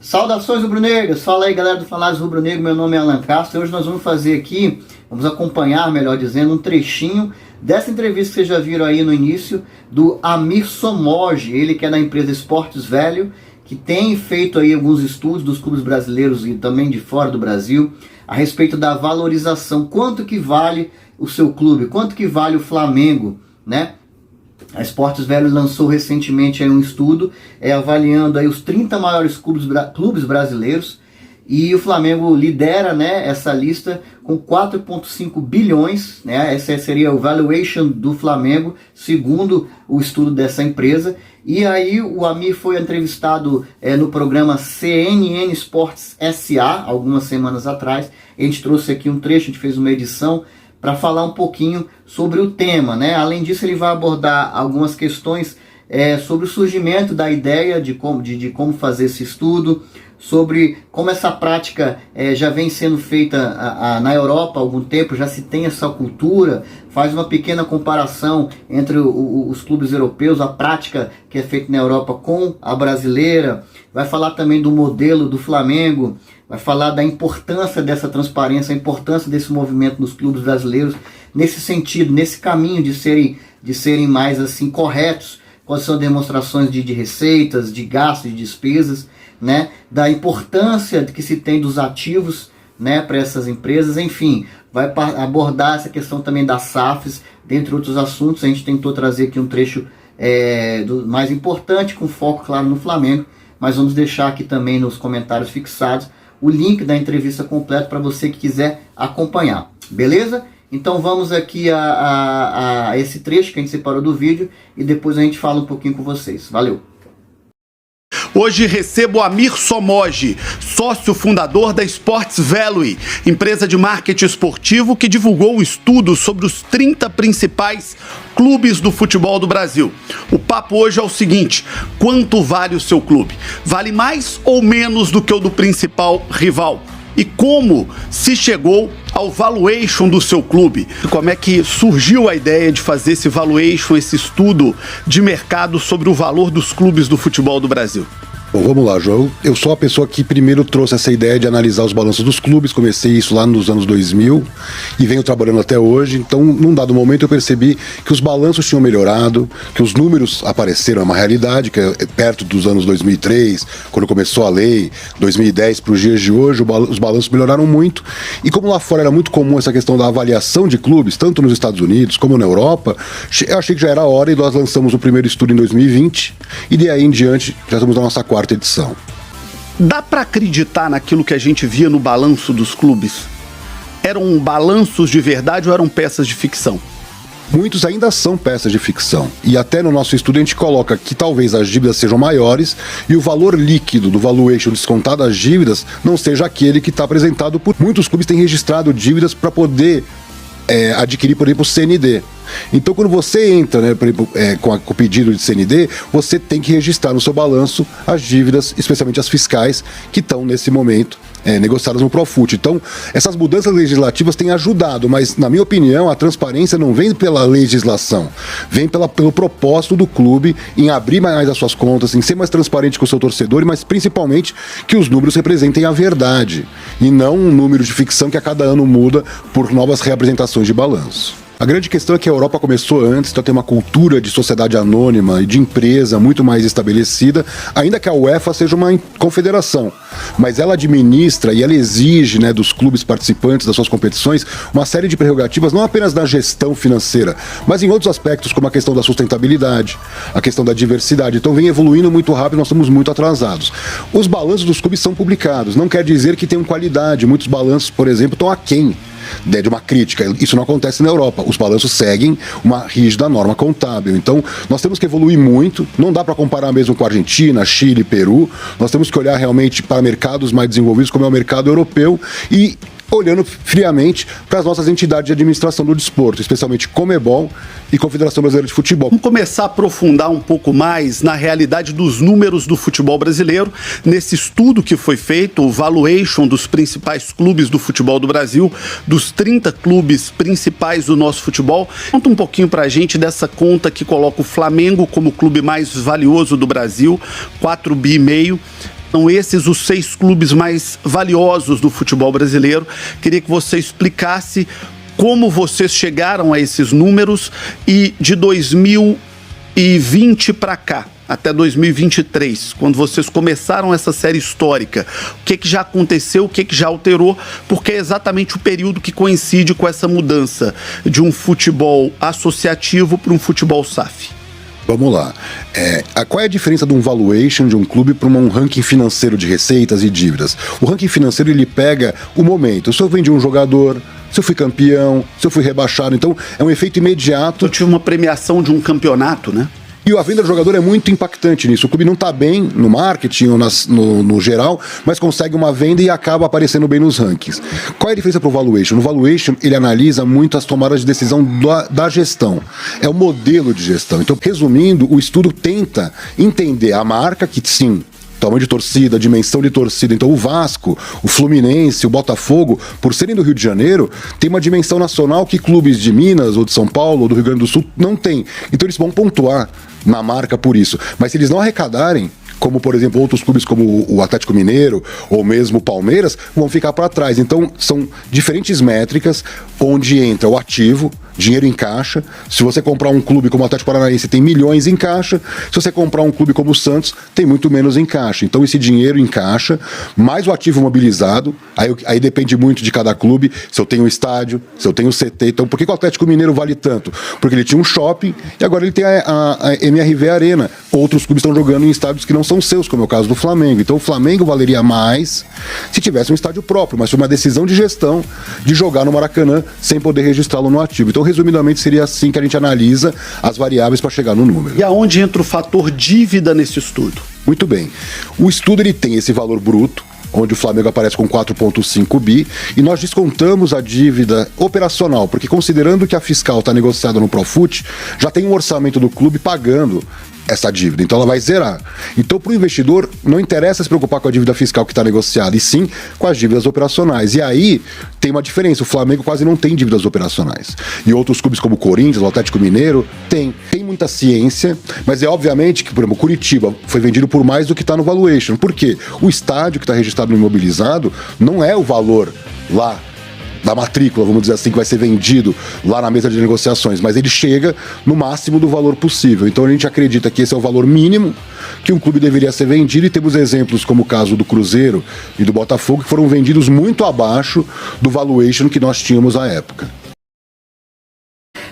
Saudações rubro-negras, fala aí galera do Falares Rubro-Negro, meu nome é Alan Castro. Hoje nós vamos fazer aqui, vamos acompanhar, melhor dizendo, um trechinho dessa entrevista que vocês já viram aí no início, do Amir Somoge, ele que é da empresa Esportes Velho, que tem feito aí alguns estudos dos clubes brasileiros e também de fora do Brasil, a respeito da valorização, quanto que vale o seu clube, quanto que vale o Flamengo, né? A Esportes Velho lançou recentemente aí um estudo avaliando aí os 30 maiores clubes brasileiros, e o Flamengo lidera, né, essa lista com 4,5 bilhões, né, essa seria o valuation do Flamengo, segundo o estudo dessa empresa. E aí o Amir foi entrevistado no programa CNN Sports SA, algumas semanas atrás. A gente trouxe aqui um trecho, a gente fez uma edição para falar um pouquinho sobre o tema, né? Além disso, ele vai abordar algumas questões sobre o surgimento da ideia de como fazer esse estudo, sobre como essa prática já vem sendo feita na Europa há algum tempo, já se tem essa cultura, faz uma pequena comparação entre os clubes europeus, a prática que é feita na Europa com a brasileira, vai falar também do modelo do Flamengo, vai falar da importância dessa transparência, a importância desse movimento nos clubes brasileiros, nesse sentido, nesse caminho de serem mais assim corretos, quais são demonstrações de receitas, de gastos, de despesas, né, da importância que se tem dos ativos, né, para essas empresas, enfim, vai abordar essa questão também das SAFs, dentre outros assuntos. A gente tentou trazer aqui um trecho do mais importante, com foco, claro, no Flamengo, mas vamos deixar aqui também nos comentários fixados o link da entrevista completa para você que quiser acompanhar, beleza? Então vamos aqui a esse trecho que a gente separou do vídeo e depois a gente fala um pouquinho com vocês. Valeu! Hoje recebo Amir Somoge, sócio fundador da Esportes Velho, empresa de marketing esportivo que divulgou um estudo sobre os 30 principais clubes do futebol do Brasil. O papo hoje é o seguinte: quanto vale o seu clube? Vale mais ou menos do que o do principal rival? E como se chegou ao valuation do seu clube? Como é que surgiu a ideia de fazer esse valuation, esse estudo de mercado sobre o valor dos clubes do futebol do Brasil? Bom, vamos lá, João. Eu sou a pessoa que primeiro trouxe essa ideia de analisar os balanços dos clubes. Comecei isso lá nos anos 2000 e venho trabalhando até hoje. Então, num dado momento, eu percebi que os balanços tinham melhorado, que os números apareceram, é uma realidade, que é perto dos anos 2003, quando começou a lei, 2010 para os dias de hoje, os balanços melhoraram muito. E como lá fora era muito comum essa questão da avaliação de clubes, tanto nos Estados Unidos como na Europa, eu achei que já era a hora e nós lançamos o primeiro estudo em 2020 e de aí em diante já estamos na nossa quarta edição. Dá para acreditar naquilo que a gente via no balanço dos clubes? Eram balanços de verdade ou eram peças de ficção? Muitos ainda são peças de ficção. E até no nosso estudo a gente coloca que talvez as dívidas sejam maiores e o valor líquido do valuation descontado das dívidas não seja aquele que está apresentado por muitos clubes. Têm registrado dívidas para poder adquirir, por exemplo, o CND. Então, quando você entra, né, por exemplo, com o pedido de CND, você tem que registrar no seu balanço as dívidas, especialmente as fiscais, que estão nesse momento negociadas no Profut. Então, essas mudanças legislativas têm ajudado, mas, na minha opinião, a transparência não vem pela legislação, vem pelo propósito do clube em abrir mais as suas contas, em ser mais transparente com o seu torcedor, mas principalmente que os números representem a verdade e não um número de ficção que a cada ano muda por novas reapresentações de balanço. A grande questão é que a Europa começou antes, então tem uma cultura de sociedade anônima e de empresa muito mais estabelecida, ainda que a UEFA seja uma confederação. Mas ela administra e ela exige, né, dos clubes participantes das suas competições uma série de prerrogativas, não apenas na gestão financeira, mas em outros aspectos, como a questão da sustentabilidade, a questão da diversidade. Então vem evoluindo muito rápido, nós estamos muito atrasados. Os balanços dos clubes são publicados, não quer dizer que tenham qualidade. Muitos balanços, por exemplo, estão aquém de uma crítica. Isso não acontece na Europa. Os balanços seguem uma rígida norma contábil. Então, nós temos que evoluir muito. Não dá para comparar mesmo com a Argentina, Chile, Peru. Nós temos que olhar realmente para mercados mais desenvolvidos, como é o mercado europeu, e olhando friamente para as nossas entidades de administração do desporto, especialmente Conmebol e Confederação Brasileira de Futebol. Vamos começar a aprofundar um pouco mais na realidade dos números do futebol brasileiro, nesse estudo que foi feito, o valuation dos principais clubes do futebol do Brasil, dos 30 clubes principais do nosso futebol. Conta um pouquinho pra gente dessa conta que coloca o Flamengo como o clube mais valioso do Brasil, 4,5 bi. São esses os 6 clubes mais valiosos do futebol brasileiro. Queria que você explicasse como vocês chegaram a esses números e de 2020 para cá, até 2023, quando vocês começaram essa série histórica, o que já aconteceu, o que já alterou, porque é exatamente o período que coincide com essa mudança de um futebol associativo para um futebol SAF. Vamos lá. Qual é a diferença de um valuation de um clube para um ranking financeiro de receitas e dívidas? O ranking financeiro, ele pega o momento. Se eu vendi um jogador, se eu fui campeão, se eu fui rebaixado. Então, é um efeito imediato. Eu tive uma premiação de um campeonato, né? E a venda do jogador é muito impactante nisso. O clube não está bem no marketing ou no geral, mas consegue uma venda e acaba aparecendo bem nos rankings. Qual é a diferença para o valuation? No valuation, ele analisa muito as tomadas de decisão da gestão. É o modelo de gestão. Então, resumindo, o estudo tenta entender a marca, que sim, tamanho de torcida, dimensão de torcida. Então o Vasco, o Fluminense, o Botafogo, por serem do Rio de Janeiro, tem uma dimensão nacional que clubes de Minas, ou de São Paulo, ou do Rio Grande do Sul não tem. Então eles vão pontuar na marca por isso. Mas se eles não arrecadarem, como por exemplo outros clubes como o Atlético Mineiro ou mesmo o Palmeiras, vão ficar para trás. Então são diferentes métricas onde entra o ativo, dinheiro em caixa. Se você comprar um clube como o Atlético Paranaense, tem milhões em caixa. Se você comprar um clube como o Santos, tem muito menos em caixa. Então esse dinheiro em caixa, mais o ativo mobilizado, aí depende muito de cada clube, se eu tenho estádio, se eu tenho CT. Então por que o Atlético Mineiro vale tanto? Porque ele tinha um shopping e agora ele tem a MRV Arena. Outros clubes estão jogando em estádios que não são seus, como é o caso do Flamengo. Então o Flamengo valeria mais se tivesse um estádio próprio, mas foi uma decisão de gestão de jogar no Maracanã sem poder registrá-lo no ativo. Então, resumidamente, seria assim que a gente analisa as variáveis para chegar no número. E aonde entra o fator dívida nesse estudo? Muito bem. O estudo ele tem esse valor bruto, onde o Flamengo aparece com 4,5 bi, e nós descontamos a dívida operacional, porque considerando que a fiscal está negociada no Profut, já tem um orçamento do clube pagando essa dívida, então ela vai zerar. Então, para o investidor, não interessa se preocupar com a dívida fiscal que está negociada, e sim com as dívidas operacionais. E aí tem uma diferença, o Flamengo quase não tem dívidas operacionais. E outros clubes como o Corinthians, o Atlético Mineiro, tem muita ciência, mas é obviamente que, por exemplo, o Curitiba foi vendido por mais do que está no valuation. Por quê? O estádio que está registrado no imobilizado não é o valor lá da matrícula, vamos dizer assim, que vai ser vendido lá na mesa de negociações, mas ele chega no máximo do valor possível. Então a gente acredita que esse é o valor mínimo que um clube deveria ser vendido, e temos exemplos como o caso do Cruzeiro e do Botafogo, que foram vendidos muito abaixo do valuation que nós tínhamos à época.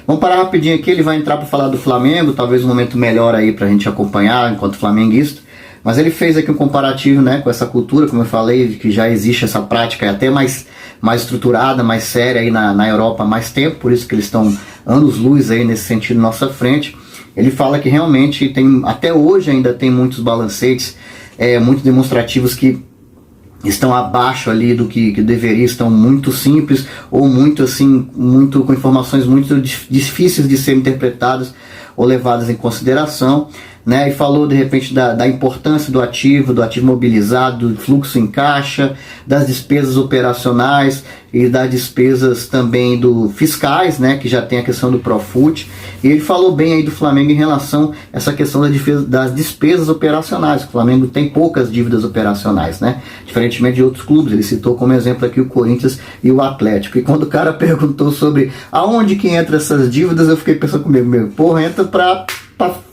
Vamos parar rapidinho aqui, ele vai entrar para falar do Flamengo, talvez um momento melhor aí para a gente acompanhar enquanto flamenguista. Mas ele fez aqui um comparativo, né, com essa cultura, como eu falei, que já existe essa prática até mais estruturada, mais séria aí na Europa há mais tempo, por isso que eles estão anos-luz aí nesse sentido na nossa frente. Ele fala que realmente até hoje ainda tem muitos balancetes, muitos demonstrativos que estão abaixo ali do que deveria, estão muito simples ou muito assim, muito com informações muito difíceis de serem interpretadas ou levadas em consideração, né? E falou de repente da importância do ativo mobilizado, do fluxo em caixa, das despesas operacionais e das despesas também fiscais, né? Que já tem a questão do Profut. E ele falou bem aí do Flamengo em relação a essa questão das despesas operacionais. O Flamengo tem poucas dívidas operacionais, né? Diferentemente de outros clubes. Ele citou como exemplo aqui o Corinthians e o Atlético. E quando o cara perguntou sobre aonde que entra essas dívidas, eu fiquei pensando comigo, porra, entra para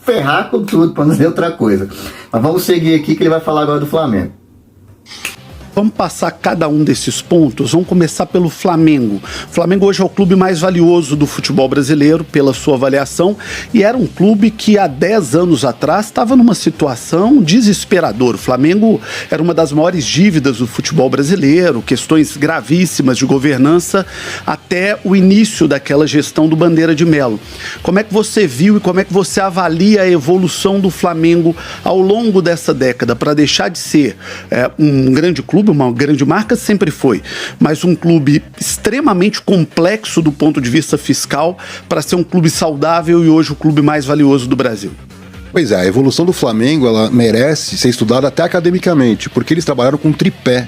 ferrar com tudo, para não dizer outra coisa. Mas vamos seguir aqui que ele vai falar agora do Flamengo. Vamos passar cada um desses pontos. Vamos começar pelo Flamengo. O Flamengo hoje é o clube mais valioso do futebol brasileiro, pela sua avaliação, e era um clube que há 10 anos atrás estava numa situação desesperadora. O Flamengo era uma das maiores dívidas do futebol brasileiro, questões gravíssimas de governança, até o início daquela gestão do Bandeira de Melo. Como é que você viu e como é que você avalia a evolução do Flamengo ao longo dessa década, para deixar de ser um grande clube, uma grande marca, sempre foi, mas um clube extremamente complexo do ponto de vista fiscal, para ser um clube saudável e hoje o clube mais valioso do Brasil? Pois é, a evolução do Flamengo, ela merece ser estudada até academicamente, porque eles trabalharam com um tripé,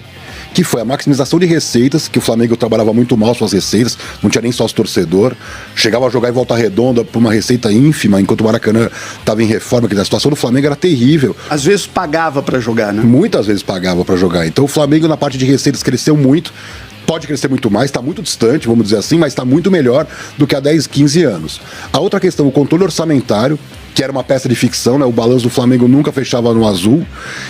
que foi a maximização de receitas, que o Flamengo trabalhava muito mal suas receitas, não tinha nem sócio torcedor, chegava a jogar em Volta Redonda por uma receita ínfima, enquanto o Maracanã estava em reforma, que a situação do Flamengo era terrível. Às vezes pagava para jogar, né? Muitas vezes pagava para jogar. Então o Flamengo na parte de receitas cresceu muito, pode crescer muito mais, está muito distante, vamos dizer assim, mas está muito melhor do que há 10, 15 anos. A outra questão, o controle orçamentário, que era uma peça de ficção, né? O balanço do Flamengo nunca fechava no azul.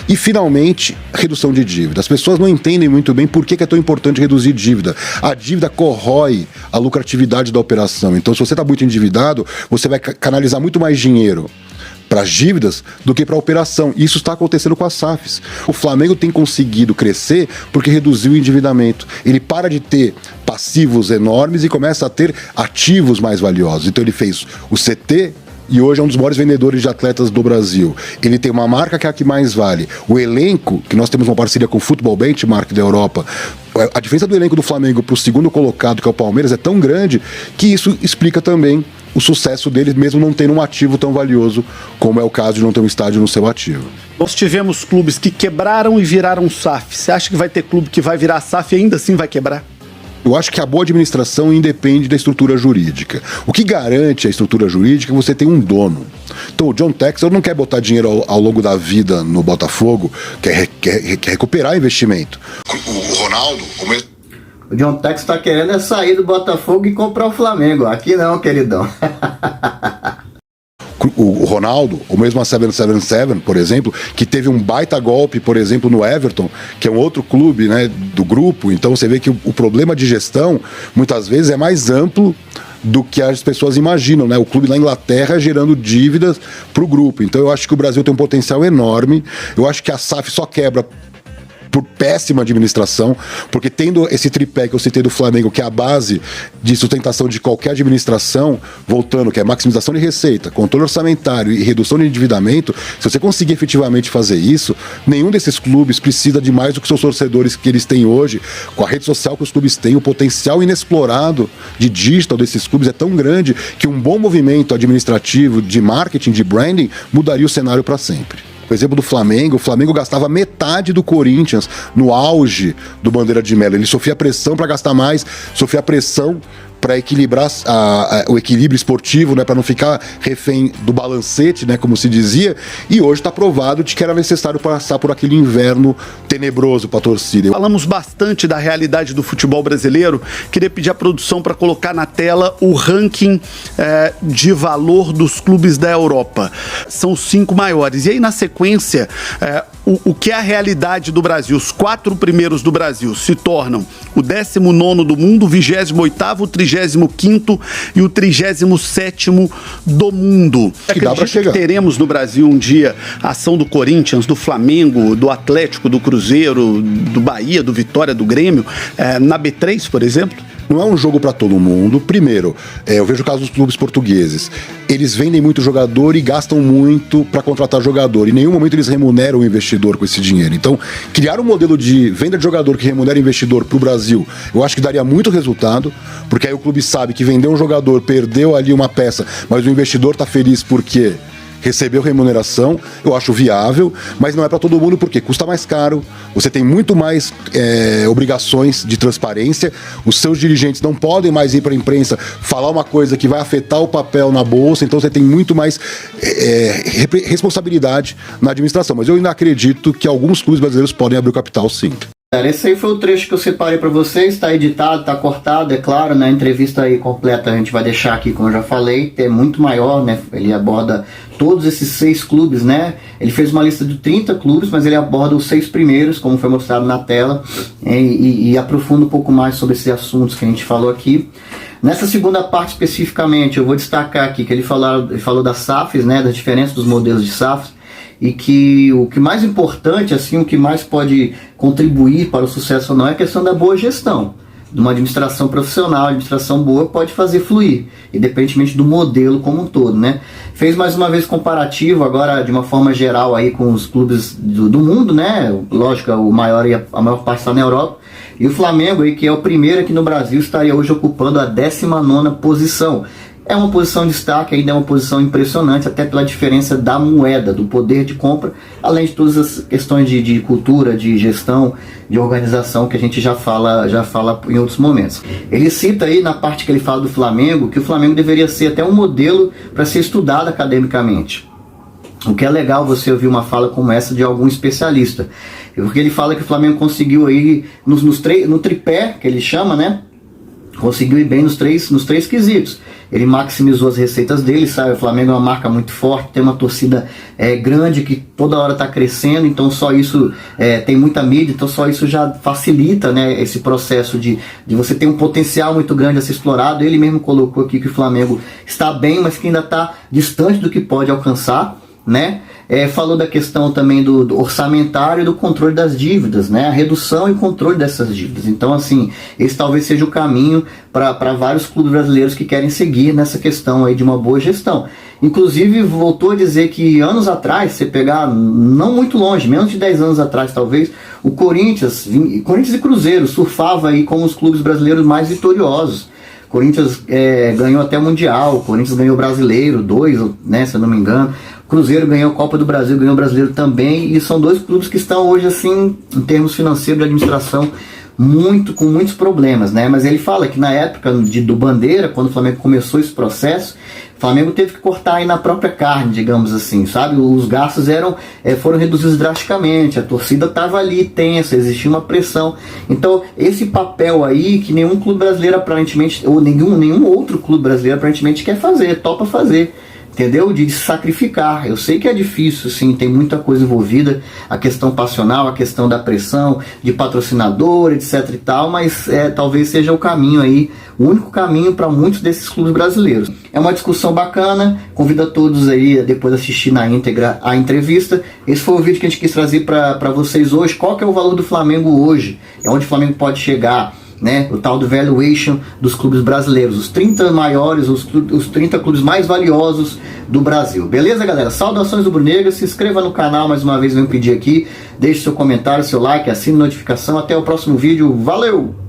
E, finalmente, redução de dívida. As pessoas não entendem muito bem por que é tão importante reduzir dívida. A dívida corrói a lucratividade da operação. Então, se você está muito endividado, você vai canalizar muito mais dinheiro para as dívidas do que para a operação. Isso está acontecendo com as SAFs. O Flamengo tem conseguido crescer porque reduziu o endividamento. Ele para de ter passivos enormes e começa a ter ativos mais valiosos. Então, ele fez o CT, e hoje é um dos maiores vendedores de atletas do Brasil. Ele tem uma marca que é a que mais vale. O elenco, que nós temos uma parceria com o Football Benchmark da Europa, a diferença do elenco do Flamengo para o segundo colocado, que é o Palmeiras, é tão grande que isso explica também o sucesso dele, mesmo não tendo um ativo tão valioso como é o caso de não ter um estádio no seu ativo. Nós tivemos clubes que quebraram e viraram SAF. Você acha que vai ter clube que vai virar SAF e ainda assim vai quebrar? Eu acho que a boa administração independe da estrutura jurídica. O que garante a estrutura jurídica é você ter um dono. Então o John Textor não quer botar dinheiro ao longo da vida no Botafogo, quer recuperar investimento. O Ronaldo... O John Textor está querendo sair do Botafogo e comprar o Flamengo. Aqui não, queridão. O Ronaldo, ou mesmo a 777, por exemplo, que teve um baita golpe, por exemplo, no Everton, que é um outro clube, né, do grupo. Então você vê que o problema de gestão, muitas vezes, é mais amplo do que as pessoas imaginam, né? O clube na Inglaterra gerando dívidas para o grupo. Então eu acho que o Brasil tem um potencial enorme. Eu acho que a SAF só quebra por péssima administração, porque tendo esse tripé que eu citei do Flamengo, que é a base de sustentação de qualquer administração, voltando, que é maximização de receita, controle orçamentário e redução de endividamento, se você conseguir efetivamente fazer isso, nenhum desses clubes precisa de mais do que seus torcedores que eles têm hoje, com a rede social que os clubes têm, o potencial inexplorado de digital desses clubes é tão grande que um bom movimento administrativo, de marketing, de branding, mudaria o cenário para sempre. Por exemplo, do Flamengo, o Flamengo gastava metade do Corinthians no auge do Bandeira de Melo. Ele sofria pressão para gastar mais, sofria pressão para equilibrar o equilíbrio esportivo, né, para não ficar refém do balancete, né, como se dizia, e hoje está provado de que era necessário passar por aquele inverno tenebroso para a torcida. Falamos bastante da realidade do futebol brasileiro. Queria pedir à produção para colocar na tela o ranking de valor dos clubes da Europa. São os 5 maiores. E aí, na sequência, o que é a realidade do Brasil? Os 4 primeiros do Brasil se tornam o 19º do mundo, o 28º, o 35º e o 37º do mundo. Que dá pra chegar. Que teremos no Brasil um dia a ação do Corinthians, do Flamengo, do Atlético, do Cruzeiro, do Bahia, do Vitória, do Grêmio, na B3, por exemplo? Não é um jogo para todo mundo. Primeiro, eu vejo o caso dos clubes portugueses. Eles vendem muito jogador e gastam muito para contratar jogador. Em nenhum momento eles remuneram o investidor com esse dinheiro. Então, criar um modelo de venda de jogador que remunera investidor para o Brasil, eu acho que daria muito resultado, porque aí o clube sabe que vendeu um jogador, perdeu ali uma peça, mas o investidor está feliz porque recebeu remuneração. Eu acho viável, mas não é para todo mundo porque custa mais caro, você tem muito mais obrigações de transparência, os seus dirigentes não podem mais ir para a imprensa falar uma coisa que vai afetar o papel na bolsa, então você tem muito mais responsabilidade na administração, mas eu ainda acredito que alguns clubes brasileiros podem abrir o capital, sim. Esse aí foi o trecho que eu separei para vocês, está editado, está cortado, é claro, na entrevista aí completa a gente vai deixar aqui, como eu já falei, é muito maior, né? Ele aborda todos esses 6 clubes, né? Ele fez uma lista de 30 clubes, mas ele aborda os 6 primeiros, como foi mostrado na tela, e aprofunda um pouco mais sobre esses assuntos que a gente falou aqui. Nessa segunda parte especificamente, eu vou destacar aqui que ele falou das SAFs, né? Das diferenças dos modelos de SAFs, e que o que mais importante, assim, o que mais pode contribuir para o sucesso ou não é a questão da boa gestão. De uma administração profissional, administração boa pode fazer fluir, independentemente do modelo como um todo, né? Fez mais uma vez comparativo agora de uma forma geral aí com os clubes do mundo, né? Lógico, a maior parte está na Europa. E o Flamengo aí, que é o primeiro aqui no Brasil, estaria hoje ocupando a 19ª posição. é uma posição de destaque, ainda é uma posição impressionante, até pela diferença da moeda, do poder de compra, além de todas as questões de cultura, de gestão, de organização que a gente já fala em outros momentos. Ele cita aí na parte que ele fala do Flamengo, que o Flamengo deveria ser até um modelo para ser estudado academicamente. O que é legal você ouvir uma fala como essa de algum especialista, porque ele fala que o Flamengo conseguiu aí no tripé, que ele chama, né? Conseguiu ir bem nos três quesitos. Ele maximizou as receitas dele, sabe? O Flamengo é uma marca muito forte, tem uma torcida grande que toda hora está crescendo, então só isso tem muita mídia, então só isso já facilita, né, esse processo de você ter um potencial muito grande a ser explorado. Ele mesmo colocou aqui que o Flamengo está bem, mas que ainda está distante do que pode alcançar, né? Falou da questão também do orçamentário e do controle das dívidas, né? A redução e controle dessas dívidas. Então, assim, esse talvez seja o caminho para vários clubes brasileiros que querem seguir nessa questão aí de uma boa gestão. Inclusive, voltou a dizer que anos atrás, você pegar, não muito longe, menos de 10 anos atrás talvez, o Corinthians e Cruzeiro surfava aí como os clubes brasileiros mais vitoriosos. Corinthians ganhou até o Mundial, Corinthians ganhou o Brasileiro, 2, né, se eu não me engano. Cruzeiro ganhou a Copa do Brasil, ganhou o Brasileiro também, e são dois clubes que estão hoje, assim, em termos financeiros de administração, com muitos problemas, né? Mas ele fala que na época do Bandeira, quando o Flamengo começou esse processo, o Flamengo teve que cortar aí na própria carne, digamos assim, sabe? Os gastos foram reduzidos drasticamente, a torcida estava ali tensa, existia uma pressão. Então, esse papel aí que nenhum clube brasileiro aparentemente, ou nenhum outro clube brasileiro aparentemente quer fazer, topa fazer. Entendeu? De se sacrificar. Eu sei que é difícil, sim, tem muita coisa envolvida, a questão passional, a questão da pressão, de patrocinador, etc e tal, mas talvez seja o caminho aí, o único caminho para muitos desses clubes brasileiros. É uma discussão bacana, convido a todos aí a depois assistir na íntegra a entrevista. Esse foi o vídeo que a gente quis trazer para vocês hoje. Qual que é o valor do Flamengo hoje? É onde o Flamengo pode chegar? Né, o tal do valuation dos clubes brasileiros, os 30 maiores, os 30 clubes mais valiosos do Brasil. Beleza, galera? Saudações rubro-negras, se inscreva no canal, mais uma vez venho pedir aqui, deixe seu comentário, seu like, assine a notificação, até o próximo vídeo, valeu!